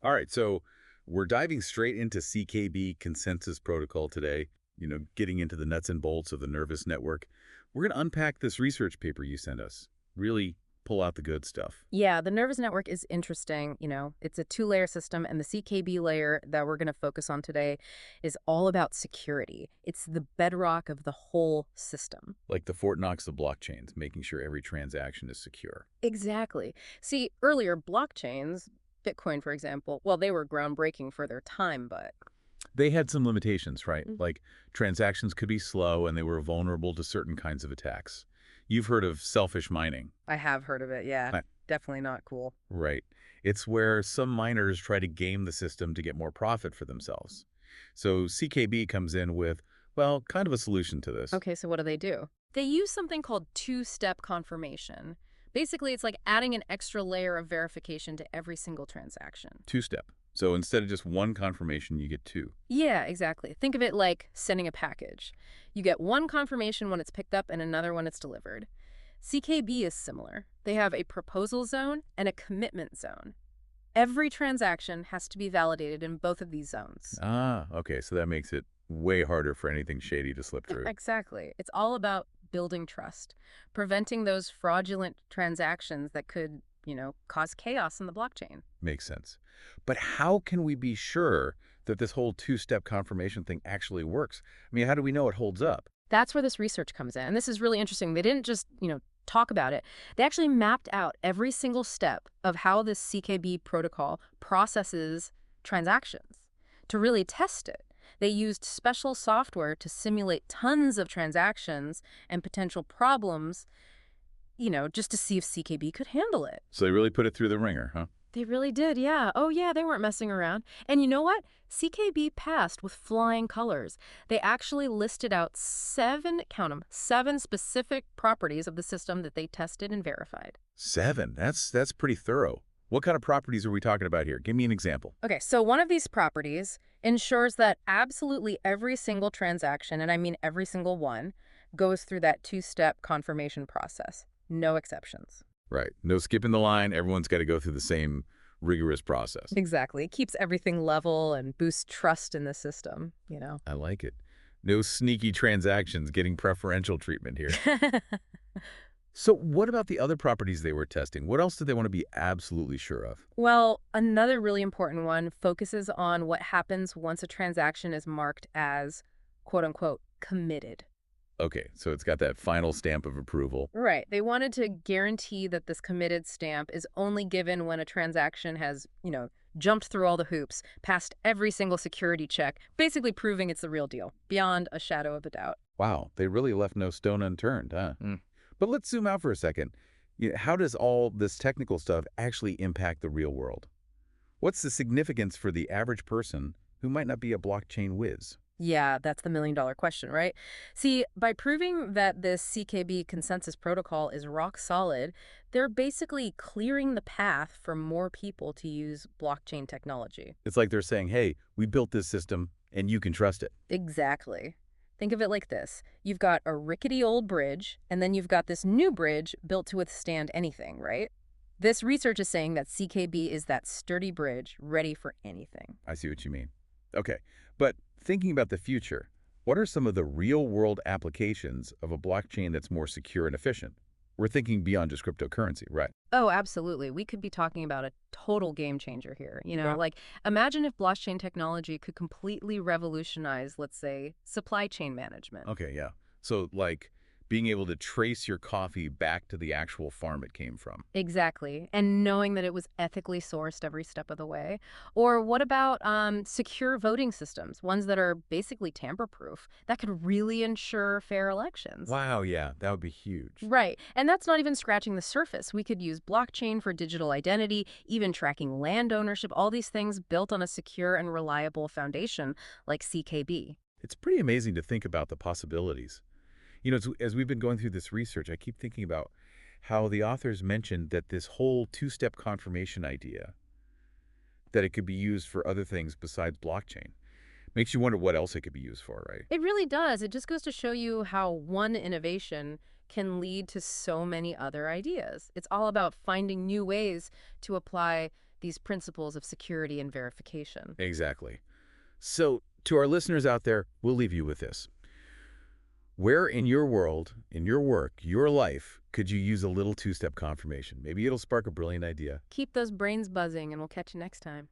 All right, so we're diving straight into CKB Consensus Protocol today, getting into the nuts and bolts of the nervous network. We're going to unpack this research paper you sent us, really pull out the good stuff. Yeah, the nervous network is interesting. It's a two-layer system, and the CKB layer that we're going to focus on today is all about security. It's the bedrock of the whole system. Like the Fort Knox of blockchains, making sure every transaction is secure. Exactly. See, earlier blockchains, Bitcoin, for example, well, they were groundbreaking for their time, but They had some limitations, right? Mm. Like transactions could be slow and they were vulnerable to certain kinds of attacks. You've heard of selfish mining. I have heard of it, yeah. Uh, Definitely not cool. Right. It's where some miners try to game the system to get more profit for themselves. So CKB comes in with, well, kind of a solution to this. Okay, so what do? They use something called two-step confirmation. Basically, it's like adding an extra layer of verification to every single transaction. Two-step. So instead of just one confirmation, you get two. Yeah, exactly. Think of it like sending a package. You get one confirmation when it's picked up and another when it's delivered. CKB is similar. They have a proposal zone and a commitment zone. Every transaction has to be validated in both of these zones. Ah, okay. So that makes it way harder for anything shady to slip through. Exactly. It's all about building trust, preventing those fraudulent transactions that could, cause chaos in the blockchain. Makes sense. But how can we be sure that this whole two-step confirmation thing actually works? I mean, how do we know it holds up? That's where this research comes in. And this is really interesting. They didn't just, talk about it. They actually mapped out every single step of how this CKB protocol processes transactions to really test it. They used special software to simulate tons of transactions and potential problems, just to see if CKB could handle it. So they really put it through the ringer, huh? They really did, yeah. Oh, yeah, they weren't messing around. And you know what? CKB passed with flying colors. They actually listed out count 'em, seven specific properties of the system that they tested and verified. 7. That's pretty thorough. What kind of properties are we talking about here? Give me an example. Okay, so one of these properties ensures that absolutely every single transaction, and I mean every single one, goes through that two-step confirmation process. No exceptions. Right. No skipping the line. Everyone's got to go through the same rigorous process. Exactly. It keeps everything level and boosts trust in the system. I like it. No sneaky transactions getting preferential treatment here. So what about the other properties they were testing? What else did they want to be absolutely sure of? Well, another really important one focuses on what happens once a transaction is marked as quote unquote committed. Okay, so it's got that final stamp of approval. Right. They wanted to guarantee that this committed stamp is only given when a transaction has, jumped through all the hoops, passed every single security check, basically proving it's the real deal, beyond a shadow of a doubt. Wow, they really left no stone unturned, huh? But let's zoom out for a second. How does all this technical stuff actually impact the real world? What's the significance for the average person who might not be a blockchain whiz? Yeah, that's the million-dollar question, right? See, by proving that this CKB consensus protocol is rock solid, they're basically clearing the path for more people to use blockchain technology. It's like they're saying, hey, we built this system and you can trust it. Exactly. Think of it like this. You've got a rickety old bridge, and then you've got this new bridge built to withstand anything, right? This research is saying that CKB is that sturdy bridge ready for anything. I see what you mean. Okay, but thinking about the future, what are some of the real-world applications of a blockchain that's more secure and efficient? We're thinking beyond just cryptocurrency, right? Oh, absolutely. We could be talking about a total game changer here. Yeah. Like imagine if blockchain technology could completely revolutionize, let's say, supply chain management. Okay, yeah. So like being able to trace your coffee back to the actual farm it came from. Exactly. And knowing that it was ethically sourced every step of the way. Or what about secure voting systems, ones that are basically tamper-proof, that could really ensure fair elections? Wow, yeah, that would be huge. Right. And that's not even scratching the surface. We could use blockchain for digital identity, even tracking land ownership, all these things built on a secure and reliable foundation like CKB. It's pretty amazing to think about the possibilities. As we've been going through this research, I keep thinking about how the authors mentioned that this whole two-step confirmation idea, that it could be used for other things besides blockchain. Makes you wonder what else it could be used for, right? It really does. It just goes to show you how one innovation can lead to so many other ideas. It's all about finding new ways to apply these principles of security and verification. Exactly. So, to our listeners out there, we'll leave you with this. Where in your world, in your work, your life, could you use a little two-step confirmation? Maybe it'll spark a brilliant idea. Keep those brains buzzing, and we'll catch you next time.